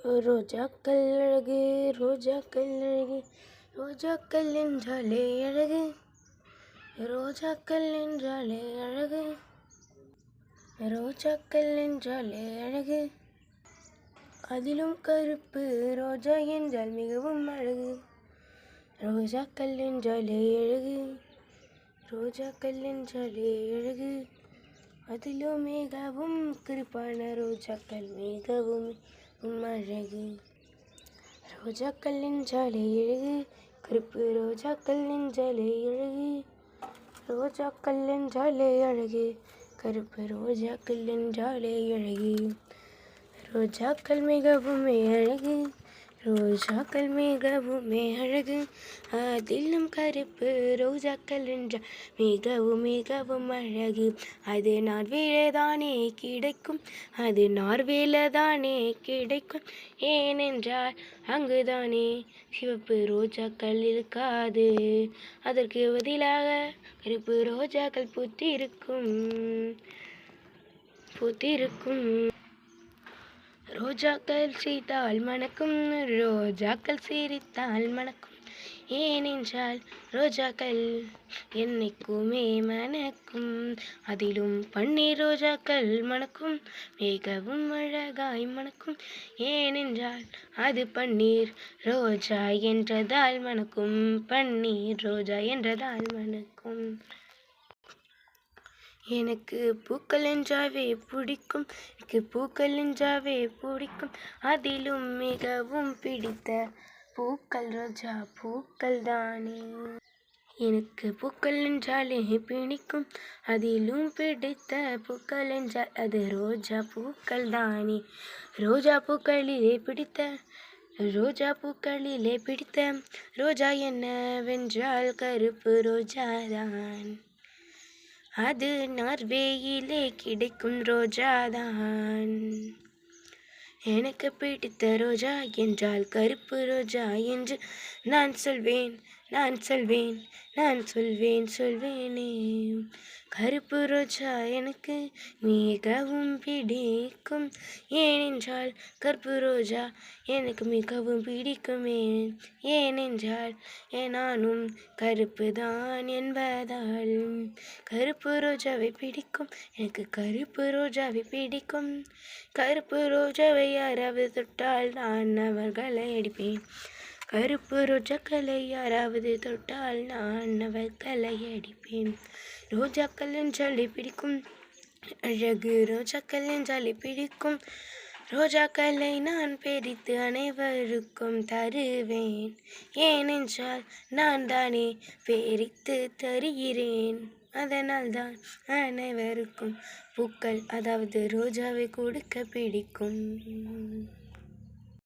ரோஜாக்கள் அழகு, ரோஜாக்கள் அழகு, ரோஜாக்கள் என்றாலே அழகு, ரோஜாக்கள் என்றாலே அழகு, ரோஜாக்கள் என்றாலே அழகு, அதிலும் கருப்பு ரோஜா என்றால் மிகவும் அழகு, ரோஜாக்கள் என்றாலே அழகு, ரோஜாக்கள் என்றாலே அழகு, அதிலும் மிகவும் கருப்பான ரோஜாக்கள் மிகவும் அழகு, ரோஜாக்கள் என்றாலே அழகு, கருப்பு ரோஜாக்கள் என்றாலே அழகு, ரோஜாக்கள் என்றாலே அழகு, கருப்பு ரோஜாக்கள் என்றாலே அழகு, ரோஜாக்கள் மிகவும் அழகு, ரோஜாக்கள் மிகவும் அழகு, அதிலும் கருப்பு ரோஜாக்கள் என்றால் மிகவும் அழகு, அது நார்வேலதானே கிடைக்கும், அது நார்வேலதானே கிடைக்கும், ஏனென்றால் அங்குதானே சிவப்பு ரோஜாக்கள் இருக்காது, அதற்கு பதிலாக கருப்பு ரோஜாக்கள் பூத்திருக்கும். ரோஜாக்கள் சிரித்தால் மணக்கும், ரோஜாக்கள் சிரித்தால் மணக்கும், ஏனென்றால் ரோஜாக்கள் என்னைக்குமே மணக்கும், அதிலும் பன்னீர் ரோஜாக்கள் மணக்கும், மிகவும் அழகாய் மணக்கும், ஏனென்றால் அது பன்னீர் ரோஜா என்றதால் மணக்கும், பன்னீர் ரோஜா என்றதால் மணக்கும். எனக்கு பூக்கள் என்றாவே பிடிக்கும், எனக்கு பூக்கள் என்றாவே பிடிக்கும், அதிலும் மிகவும் பிடித்த பூக்கள் ரோஜா பூக்கள் தானே. எனக்கு பூக்கள் என்றாலே பிடிக்கும், அதிலும் பிடித்த பூக்கள் என்றால் அது ரோஜா பூக்கள் தானே. ரோஜா பூக்களிலே பிடித்த ரோஜா என்னவென்றால் கருப்பு ரோஜாதான், அது நார்வேயிலே கிடைக்கும் ரோஜாதான். எனக்கு பிடித்த ரோஜா என்றால் கருப்பு ரோஜா என்று நான் சொல்வேனே. கருப்பு ரோஜா எனக்கு மிகவும் பிடிக்கும், ஏனென்றால் கருப்பு ரோஜா எனக்கு மிகவும் பிடிக்குமே, ஏனென்றால் நானும் கருப்பு தான் என்பதால் கருப்பு ரோஜாவை பிடிக்கும், எனக்கு கருப்பு ரோஜாவை பிடிக்கும். கருப்பு ரோஜாவை யாராவது தொட்டால் நான் அவர்களை அடிப்பேன், கருப்பு ரோஜாக்களை யாராவது தொட்டால் நான் அவர்களை அடிப்பேன். ரோஜாக்கள் என்றாலே பிடிக்கும் அழகு, ரோஜாக்கள் என்றாலே பிடிக்கும், ரோஜாக்களை நான் பிரித்து அனைவருக்கும் தருவேன், ஏனென்றால் நான் தானே பிரித்து தருகிறேன், அதனால் தான் அனைவருக்கும் பூக்கள் அதாவது ரோஜாவை கொடுக்க பிடிக்கும்.